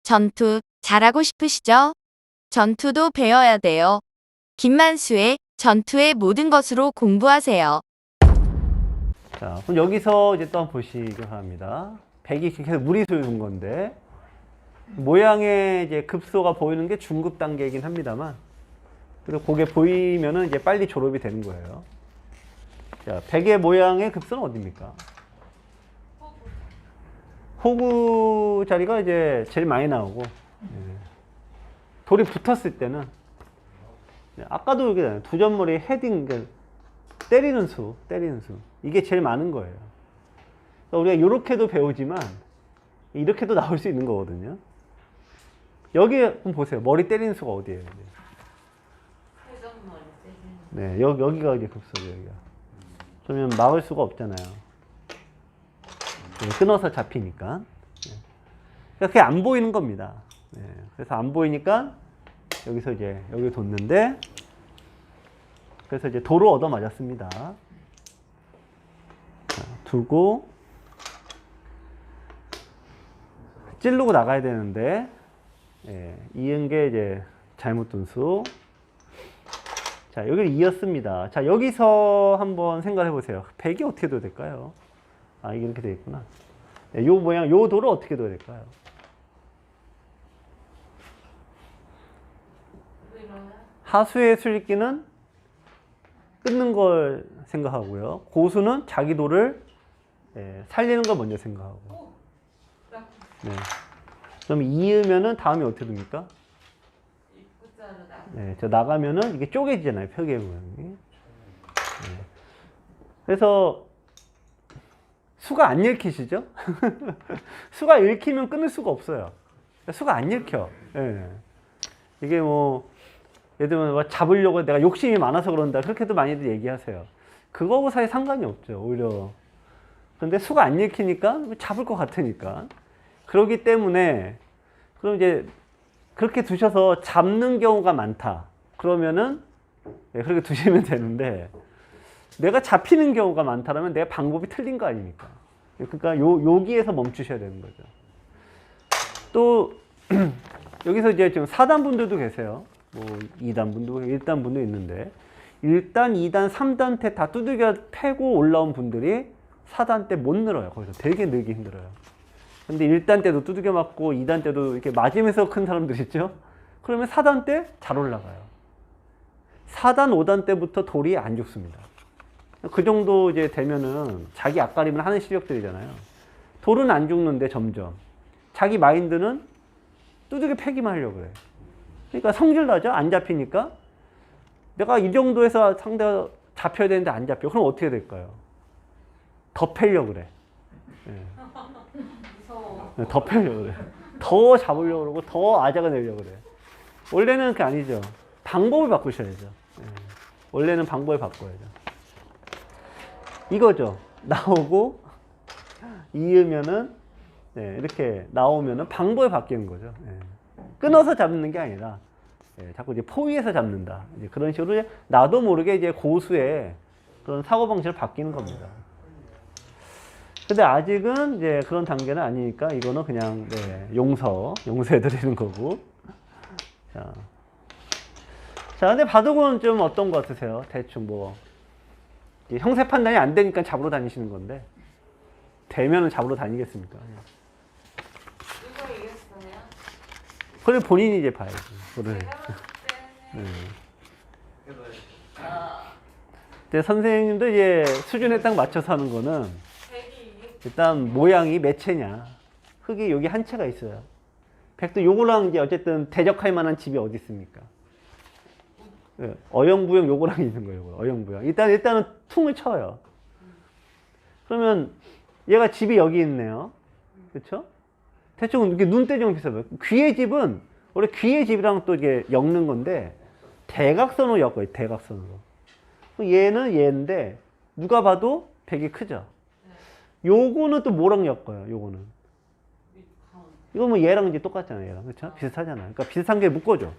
전투 잘하고 싶으시죠? 전투도 배워야 돼요. 김만수의 전투의 모든 것으로 공부하세요. 자, 그럼 여기서 이제 또 한번 보시기 바랍니다. 120 계속 무리수를 둔 건데, 모양의 이제 급소가 보이는 게 중급 단계이긴 합니다만, 그리고 그게 보이면은 이제 빨리 졸업이 되는 거예요. 자, 100의 모양의 급소는 어디입니까? 호구 자리가 이제 제일 많이 나오고, 돌이 붙었을 때는, 아까도 여기 두 점머리 헤딩, 때리는 수. 이게 제일 많은 거예요. 그러니까 우리가 이렇게도 배우지만, 이렇게도 나올 수 있는 거거든요. 여기 한번 보세요. 머리 때리는 수가 어디예요? 네, 여기가 이제 급소죠, 여기가. 그러면 막을 수가 없잖아요. 네, 끊어서 잡히니까. 네. 그러니까 그게 안 보이는 겁니다. 네, 그래서 안 보이니까 여기서 이제 여기 뒀는데, 그래서 이제 도로 얻어 맞았습니다. 자, 두고 찌르고 나가야 되는데, 예, 이은 게 이제 잘못 둔 수. 자, 여기를 이었습니다. 자, 여기서 한번 생각해 보세요. 100이 어떻게 둬야 될까요? 아, 이게 이렇게 되어 있구나. 네, 요 모양, 요 도를 어떻게 둬야 될까요? 하수의 술기는 끊는 걸 생각하고요. 고수는 자기 도를 살리는 걸 먼저 생각하고. 네. 그럼 이으면은 다음에 어떻게 됩니까? 네, 저 나가면은 이게 쪼개지잖아요. 벽의 모양이. 네. 그래서 수가 안 읽히시죠? 수가 읽히면 끊을 수가 없어요. 수가 안 읽혀. 네. 이게 뭐 예를 들면 뭐 잡으려고 내가 욕심이 많아서 그런다. 그렇게도 많이들 얘기하세요. 그거하고 사실 상관이 없죠. 오히려. 근데 수가 안 읽히니까 잡을 것 같으니까. 그렇기 때문에 그럼 이제 그렇게 두셔서 잡는 경우가 많다. 그러면은 그렇게 두시면 되는데 내가 잡히는 경우가 많다라면 내가 방법이 틀린 거 아닙니까? 그러니까 여기에서 멈추셔야 되는 거죠. 또 여기서 이제 지금 4단 분들도 계세요. 뭐 2단 분도 1단 분도 있는데 1단, 2단, 3단 때 다 두들겨 패고 올라온 분들이 4단 때 못 늘어요. 거기서 되게 늘기 힘들어요. 근데 1단 때도 두들겨 맞고 2단 때도 이렇게 맞으면서 큰 사람들 있죠? 그러면 4단 때 잘 올라가요. 4단, 5단 때부터 돌이 안 죽습니다. 그 정도 이제 되면은 자기 앞가림을 하는 실력들이잖아요. 돌은 안 죽는데 점점. 자기 마인드는 두들겨 패기만 하려고 그래. 그러니까 성질 나죠? 안 잡히니까. 내가 이 정도에서 상대가 잡혀야 되는데 안 잡혀. 그럼 어떻게 될까요? 더 패려고 그래. 네. 더 패려고 그래. 더 잡으려고 그러고 더 아작을 내려고 그래. 원래는 그게 아니죠. 방법을 바꾸셔야죠. 네. 원래는 방법을 바꿔야죠. 이거죠. 나오고 이으면은 네, 이렇게 나오면은 방법을 바뀌는 거죠. 네. 끊어서 잡는 게 아니라 자꾸 이제 포위해서 잡는다. 이제 그런 식으로 나도 모르게 이제 고수의 그런 사고방식을 바뀌는 겁니다. 근데 아직은 이제 그런 단계는 아니니까 이거는 그냥 용서해드리는 거고. 자, 근데 바둑은 좀 어떤 거 같으세요? 대충 뭐 형세 판단이 안 되니까 잡으러 다니시는 건데 되면은 잡으러 다니겠습니까? 누가 이겼어요? 그걸 본인이 이제 봐야지. 그래. 근데 선생님도 이제 수준에 딱 맞춰서 하는 거는 일단 모양이 몇 채냐. 흙이 여기 한 채가 있어요. 백도 요거랑 이제 어쨌든 대적할 만한 집이 어디 있습니까? 어영부영 요거랑 있는 거예요. 어영부영. 일단은 퉁을 쳐요. 그러면 얘가 집이 여기 있네요. 그렇죠? 대충 이렇게 눈대중 비슷해요. 귀의 집은 원래 귀의 집이랑 또 이게 엮는 건데 대각선으로 엮어요. 대각선으로. 얘는 얘인데 누가 봐도 백이 크죠. 요거는 또 뭐랑 엮어요? 요거는. 이거 뭐 얘랑 이제 똑같잖아요. 얘랑. 그렇죠? 비슷하잖아요. 그러니까 비슷한 게 묶어줘.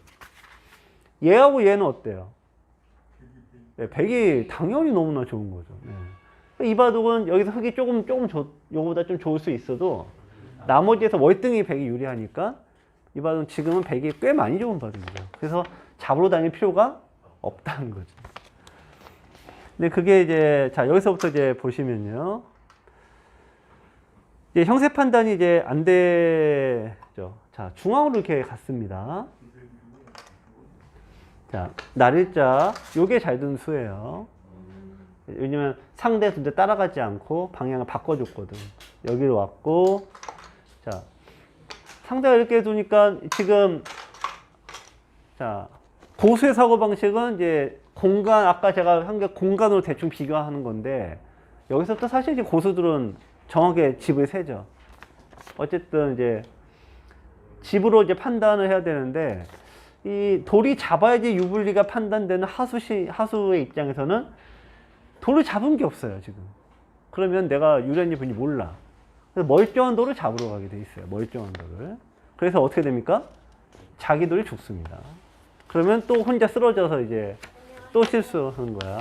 얘하고 얘는 어때요? 네, 백이 당연히 너무나 좋은 거죠. 네. 이 바둑은 여기서 흙이 요거보다 좀 좋을 수 있어도 나머지에서 월등히 백이 유리하니까 이 바둑은 지금은 백이 꽤 많이 좋은 바둑이죠. 그래서 잡으러 다닐 필요가 없다는 거죠. 근데 그게 이제, 자, 여기서부터 이제 보시면요. 이제 형세 판단이 이제 안 되죠. 자, 중앙으로 이렇게 갔습니다. 자, 날일자, 요게 잘 든 수예요. 왜냐면 상대 군대 따라가지 않고 방향을 바꿔줬거든. 여기로 왔고, 자, 상대가 이렇게 두니까 지금, 자, 고수의 사고방식은 이제 공간, 아까 제가 한 게 공간으로 대충 비교하는 건데, 여기서부터 사실 이제 고수들은 정확하게 집을 세죠. 어쨌든 이제 집으로 이제 판단을 해야 되는데, 이 돌이 잡아야지 유불리가 판단되는 하수의 입장에서는 돌을 잡은 게 없어요, 지금. 그러면 내가 유리한지 분이 몰라. 그래서 멀쩡한 돌을 잡으러 가게 돼 있어요, 멀쩡한 돌을. 그래서 어떻게 됩니까? 자기 돌이 죽습니다. 그러면 또 혼자 쓰러져서 이제 또 실수하는 거야.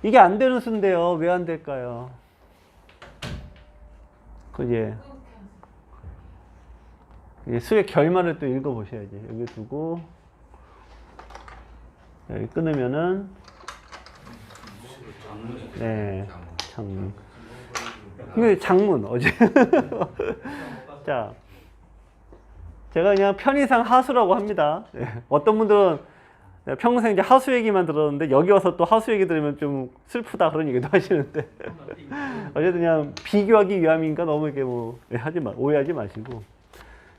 이게 안 되는 수인데요. 왜 안 될까요? 이제 수의 결말을 또 읽어보셔야지. 여기 두고 여기 끊으면은 네, 장문. 이게 장문 어제. 자, 제가 그냥 편의상 하수라고 합니다. 네. 어떤 분들은 평생 이제 하수 얘기만 들었는데 여기 와서 또 하수 얘기 들으면 좀 슬프다 그런 얘기도 하시는데 어쨌든 그냥 비교하기 위함인가 너무 이렇게 뭐 오해하지 마시고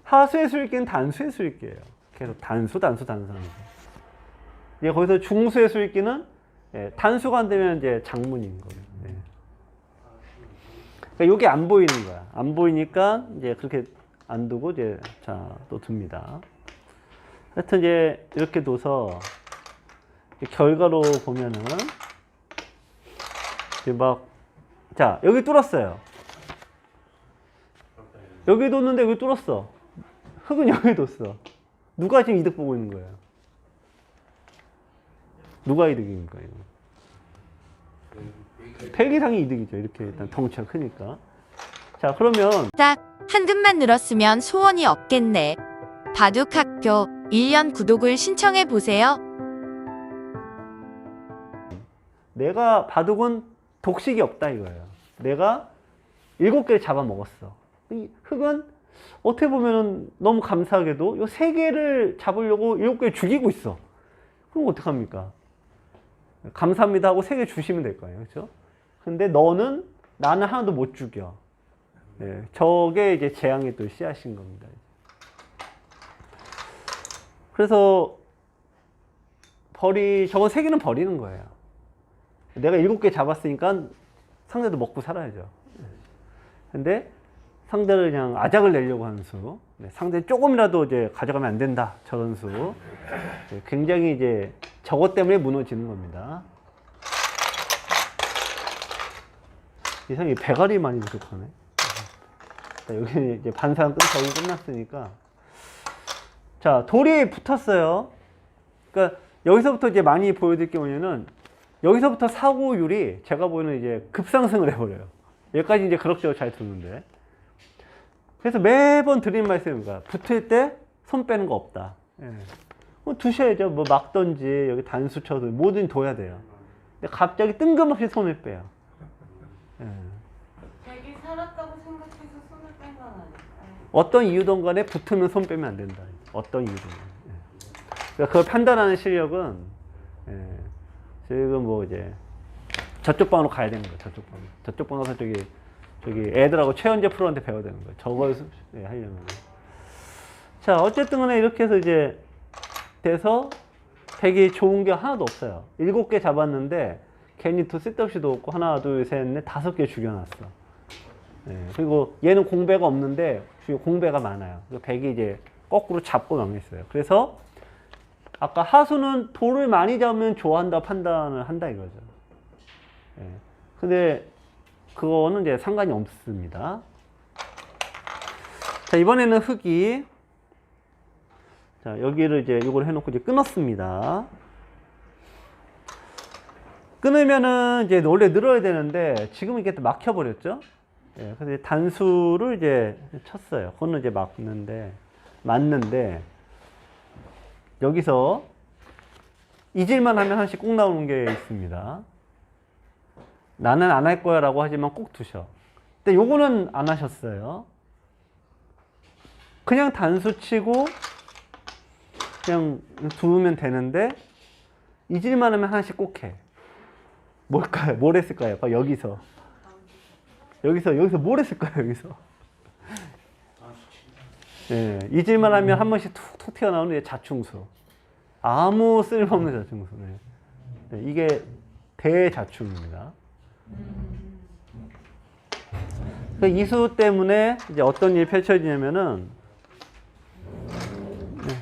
하수의 수익기는 단수의 수익기예요. 계속 단수. 이제 거기서 중수의 수익기는 단수가 안 되면 이제 장문인 거예요. 그러니까 이게 안 보이는 거야. 안 보이니까 이제 그렇게 안 두고 이제 자 또 둡니다. 하여튼 이제 이렇게 둬서 결과로 보면은 이제 막 자 여기 뚫었어요. 여기 뒀는데 여기 뚫었어. 흙은 여기 뒀어. 누가 지금 이득 보고 있는 거예요? 누가 이득입니까? 이거? 백이상이 이득이죠. 이렇게 일단 덩치가 크니까. 자 그러면 딱 한 듭만 늘었으면 소원이 없겠네. 바둑학교 1년 구독을 신청해 보세요. 내가 바둑은 독식이 없다 이거예요. 내가 7개를 잡아먹었어. 이 흙은 어떻게 보면 너무 감사하게도 이 3개를 잡으려고 7개를 죽이고 있어. 그럼 어떡합니까? 감사합니다 하고 3개 주시면 될 거예요. 그렇죠? 근데 너는 나는 하나도 못 죽여. 네, 저게 이제 재앙의 또 씨앗인 겁니다. 그래서 저건 3개는 버리는 거예요. 내가 7개 잡았으니까 상대도 먹고 살아야죠. 근데 상대를 그냥 아작을 내려고 하는 수, 상대 조금이라도 이제 가져가면 안 된다. 저런 수. 굉장히 이제 저것 때문에 무너지는 겁니다. 이상하게 배갈이 많이 부족하네. 여기 이제 반사는 거의 끝났으니까. 자, 돌이 붙었어요. 그러니까 여기서부터 이제 많이 보여드릴 게 뭐냐면 여기서부터 사고율이 제가 보기에는 이제 급상승을 해버려요. 여기까지 이제 그럭저럭 잘 두는데. 그래서 매번 드리는 말씀입니다. 붙을 때 손 빼는 거 없다. 예. 뭐 두셔야죠. 뭐 막던지 여기 단수 쳐도 뭐든 둬야 돼요. 근데 갑자기 뜬금없이 손을 빼요. 예. 백이 살았다고 생각해서 손을 뺀 건 아닐까요? 어떤 이유든 간에 붙으면 손 빼면 안 된다. 어떤 이유든 간에. 예. 그러니까 그걸 판단하는 실력은 지금 뭐 이제 저쪽 방으로 가야 되는 거예요. 저쪽 방 가서 저기 애들하고 최현재 프로한테 배워야 되는 거예요. 저걸 하려면. 자, 어쨌든 간에 이렇게 해서 이제 돼서 백이 좋은 게 하나도 없어요. 7개 잡았는데 괜히 또 쓸데없이도 없고 하나, 둘, 셋, 넷, 5개 죽여놨어. 그리고 얘는 공배가 없는데 공배가 많아요. 백이 이제 거꾸로 잡고 망했어요. 그래서 아까 하수는 돌을 많이 잡으면 좋아한다 판단을 한다 이거죠. 근데 그거는 이제 상관이 없습니다. 자, 이번에는 흙이 자, 여기를 이제 이걸 해놓고 이제 끊었습니다. 끊으면은 이제 원래 늘어야 되는데 지금 이게 막혀버렸죠. 예, 그래서 단수를 이제 쳤어요. 그거는 이제 맞는데, 여기서 잊을만 하면 하나씩 꼭 나오는 게 있습니다. 나는 안 할 거야 라고 하지만 꼭 두셔. 근데 요거는 안 하셨어요. 그냥 단수 치고 그냥 두면 되는데 잊을만 하면 하나씩 꼭 해. 뭘까요? 뭘 했을까요? 여기서 뭘 했을까요? 여기서 예, 잊을만 하면 한 번씩 툭툭 튀어나오는 자충수. 아무 쓸모없는 자충수. 네. 네, 이게 대자충입니다. 이수 때문에 이제 어떤 일이 펼쳐지냐면은, 네.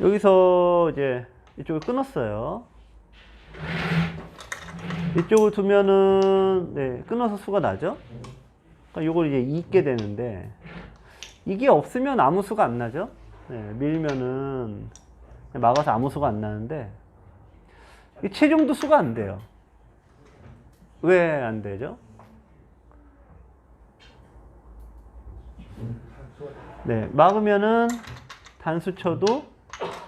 여기서 이제 이쪽을 끊었어요. 이쪽을 두면은, 네, 끊어서 수가 나죠? 그러니까 이걸 이제 잇게 되는데, 이게 없으면 아무 수가 안 나죠? 네, 밀면은, 막아서 아무 수가 안 나는데, 이 체중도 수가 안 돼요. 왜 안 되죠? 네, 막으면은 단수 쳐도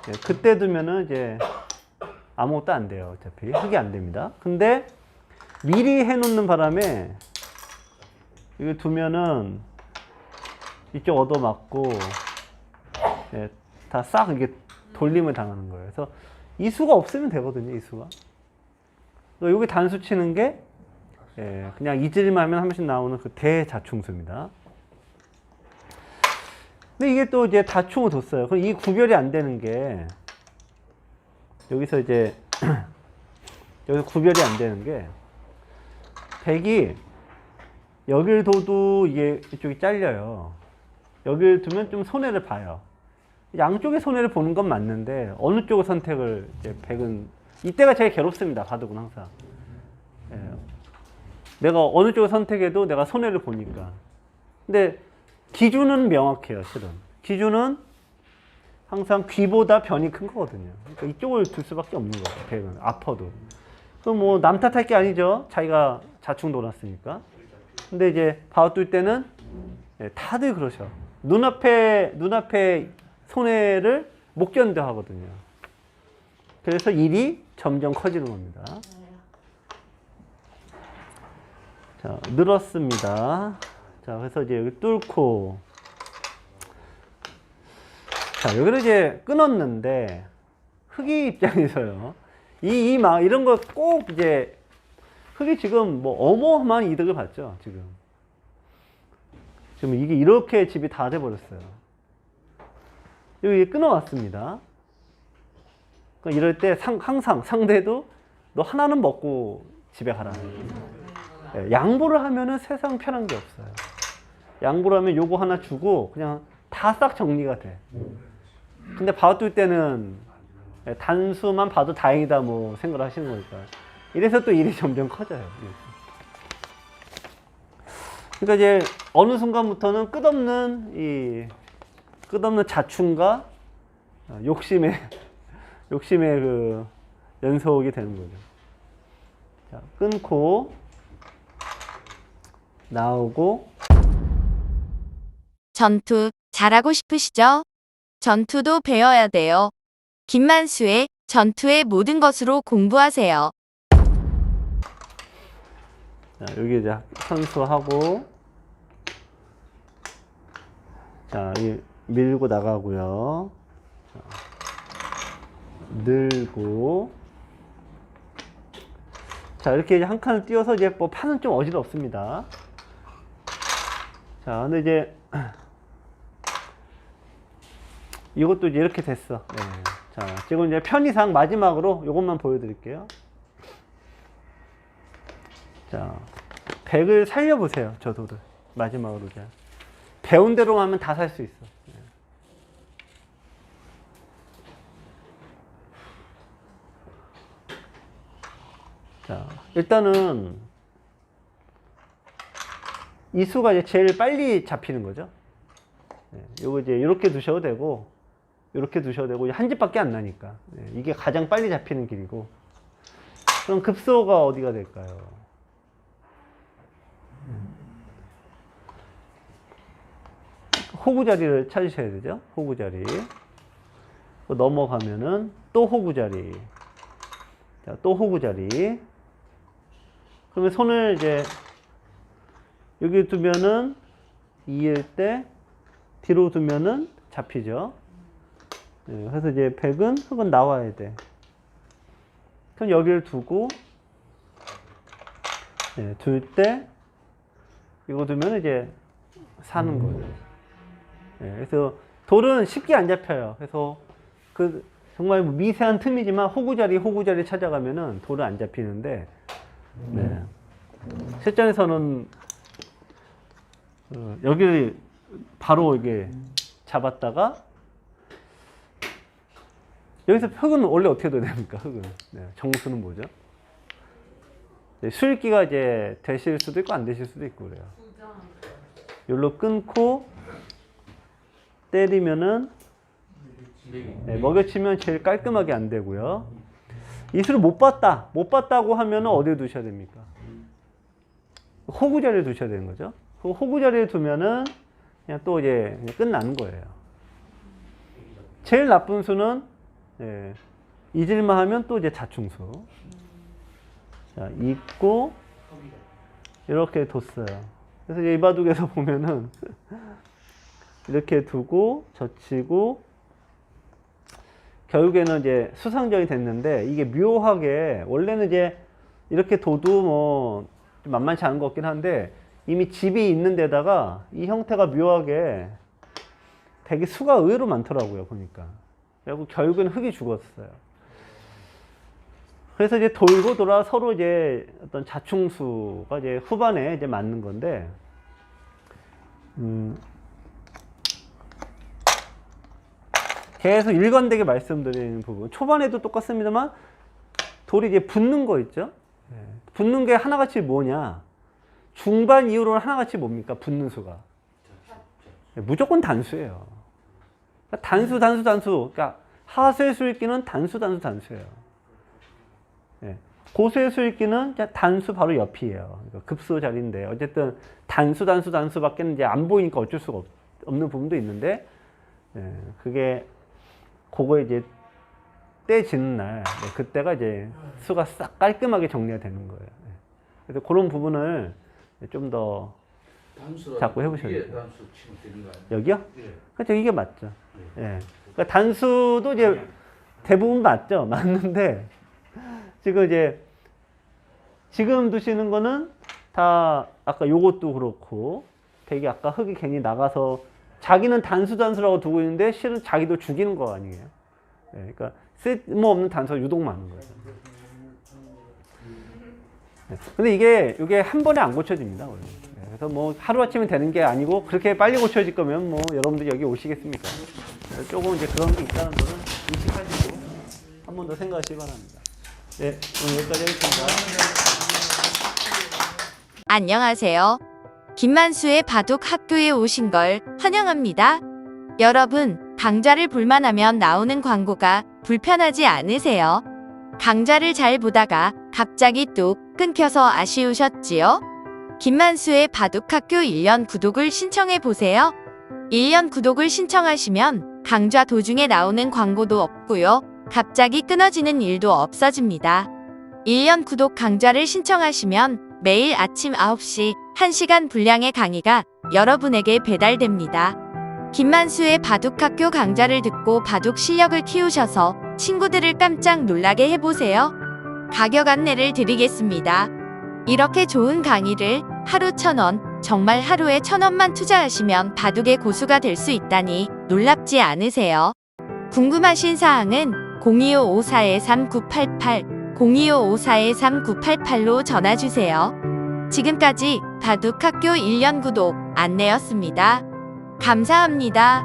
네, 그때 두면은 이제 아무것도 안 돼요. 어차피 흑이 안 됩니다. 근데 미리 해놓는 바람에 이거 두면은 이쪽 얻어맞고 네, 다 싹 이게 돌림을 당하는 거예요. 그래서 이 수가 없으면 되거든요. 이 수가. 여기 단수 치는 게 예, 그냥 잊을만 하면 한 번씩 나오는 그 대자충수입니다. 근데 이게 또 이제 다충을 뒀어요. 그럼 이 구별이 안 되는 게 여기서 이제 여기서 구별이 안 되는 게 백이 여길 둬도 이게 이쪽이 잘려요. 여길 두면 좀 손해를 봐요. 양쪽의 손해를 보는 건 맞는데 어느 쪽을 선택을 이제 백은 이때가 제일 괴롭습니다. 바둑은 항상. 예. 내가 어느 쪽을 선택해도 내가 손해를 보니까. 근데 기준은 명확해요. 실은 기준은 항상 귀보다 변이 큰 거거든요. 그러니까 이쪽을 둘 수밖에 없는 거예요. 백은 아파도. 그럼 뭐 남 탓할 게 아니죠. 자기가 자충 돌았으니까. 근데 이제 바우 뚫 때는 예, 다들 그러셔. 눈앞에 손해를 못 견뎌 하거든요. 그래서 일이 점점 커지는 겁니다. 자, 늘었습니다. 자, 그래서 이제 여기 뚫고. 자, 여기를 이제 끊었는데, 흑이 입장에서요. 이런 거 꼭 이제, 흑이 지금 뭐 어마어마한 이득을 봤죠, 지금. 지금 이게 이렇게 집이 다 돼버렸어요. 여기 끊어왔습니다. 그러니까 이럴 때 항상 상대도 너 하나는 먹고 집에 가라. 예, 양보를 하면은 세상 편한 게 없어요. 양보를 하면 요거 하나 주고 그냥 다 싹 정리가 돼. 근데 봐둘 때는 예, 단수만 봐도 다행이다 뭐 생각을 하시는 거니까. 이래서 또 일이 점점 커져요. 그러니까 이제 어느 순간부터는 끝없는 자충과 욕심의 그 연속이 되는 거죠. 자, 끊고 나오고. 전투 잘하고 싶으시죠? 전투도 배워야 돼요. 김만수의 전투의 모든 것으로 공부하세요. 자, 여기 이제 선수하고. 자, 밀고 나가고요. 자, 늘고. 자, 이렇게 이제 한 칸을 띄워서 이제 뭐 판은 좀 어지럽습니다. 자, 근데 이제 이것도 이제 이렇게 됐어. 네. 자, 지금 이제 편의상 마지막으로 이것만 보여드릴게요. 자, 백을 살려보세요. 저 돌을 마지막으로 자. 배운 대로 하면 다 살 수 있어. 네. 자, 일단은 이 수가 이제 제일 빨리 잡히는 거죠. 네, 요거 이제 이렇게 두셔도 되고, 이렇게 두셔도 되고, 한 집밖에 안 나니까. 네, 이게 가장 빨리 잡히는 길이고. 그럼 급소가 어디가 될까요? 호구 자리를 찾으셔야 되죠. 호구 자리. 넘어가면은 또 호구 자리. 자, 또 호구 자리. 그러면 손을 이제 여기 두면은 2일 때 뒤로 두면은 잡히죠. 네, 그래서 이제 백은 흙은 나와야 돼. 그럼 여기를 두고 네, 둘 때 이거 두면 이제 사는 거죠. 네, 그래서 돌은 쉽게 안 잡혀요. 그래서 그 정말 미세한 틈이지만 호구 자리 찾아가면은 돌은 안 잡히는데 네. 실전에서는 여기를 바로 이게 잡았다가 여기서 흙은 원래 어떻게 돼야 됩니까? 흙은 네, 정수는 뭐죠? 네, 수익기가 이제 되실 수도 있고 안 되실 수도 있고 그래요. 여기로 끊고 때리면은 네, 먹여치면 제일 깔끔하게 안 되고요. 이수를 못 봤다고 하면은 어디에 두셔야 됩니까? 호구 자리에 두셔야 되는 거죠. 그 호구 자리에 두면은 그냥 또 이제 그냥 끝나는 거예요. 제일 나쁜 수는 예, 잊을만 하면 또 이제 자충수. 자, 잊고 이렇게 뒀어요. 그래서 이제 이 바둑에서 보면은 이렇게 두고 젖히고 결국에는 이제 수상정이 됐는데 이게 묘하게 원래는 이제 이렇게 둬도 뭐 좀 만만치 않은 것 같긴 한데 이미 집이 있는 데다가 이 형태가 묘하게 되게 수가 의외로 많더라고요 보니까. 그리고 결국에는 흙이 죽었어요. 그래서 이제 돌고 돌아 서로 이제 어떤 자충수가 이제 후반에 이제 맞는 건데 계속 일관되게 말씀드리는 부분. 초반에도 똑같습니다만 돌이 이제 붙는 거 있죠? 붙는 게 하나같이 뭐냐? 중반 이후로는 하나같이 뭡니까? 붙는 수가. 무조건 단수예요. 그러니까 단수. 그러니까 하수의 수익기는 단수예요. 고수의 수익기는 단수 바로 옆이에요. 그러니까 급수 자리인데 어쨌든 단수밖에 이제 안 보이니까 어쩔 수가 없는 부분도 있는데 그게 그거 이제 때 짓는 날 그때가 이제 수가 싹 깔끔하게 정리가 되는 거예요. 그래서 그런 부분을 좀 더 자꾸 해보셔야 돼요. 단수 치면 되는 거 아니에요? 여기요? 예. 그렇죠. 이게 맞죠. 예. 그러니까 단수도 이제 대부분 맞죠. 맞는데 지금 이제 지금 두시는 거는 다 아까 요것도 그렇고 되게 아까 흙이 괜히 나가서 자기는 단수라고 두고 있는데 실은 자기도 죽이는 거 아니에요. 예. 그러니까 쓸모없는 단수가 유독 많은 거예요. 네. 근데 이게 한 번에 안 고쳐집니다. 원래. 네. 그래서 뭐 하루아침에 되는 게 아니고 그렇게 빨리 고쳐질 거면 뭐 여러분들 여기 오시겠습니까? 조금 이제 그런 게 있다는 거는 인식하시고 한 번 더 생각하시기 바랍니다. 네, 오늘 여기까지 하겠습니다. 안녕하세요. 김만수의 바둑 학교에 오신 걸 환영합니다. 여러분, 강좌를 볼만하면 나오는 광고가 불편하지 않으세요? 강좌를 잘 보다가 갑자기 뚝 끊겨서 아쉬우셨지요? 김만수의 바둑학교 1년 구독을 신청해 보세요. 1년 구독을 신청하시면 강좌 도중에 나오는 광고도 없고요. 갑자기 끊어지는 일도 없어집니다. 1년 구독 강좌를 신청하시면 매일 아침 9시 1시간 분량의 강의가 여러분에게 배달됩니다. 김만수의 바둑학교 강좌를 듣고 바둑 실력을 키우셔서 친구들을 깜짝 놀라게 해보세요. 가격 안내를 드리겠습니다. 이렇게 좋은 강의를 하루 1,000원, 정말 하루에 1,000원만 투자하시면 바둑의 고수가 될 수 있다니 놀랍지 않으세요? 궁금하신 사항은 0255-413-988, 0255-413-988로 전화주세요. 지금까지 바둑학교 1년 구독 안내였습니다. 감사합니다.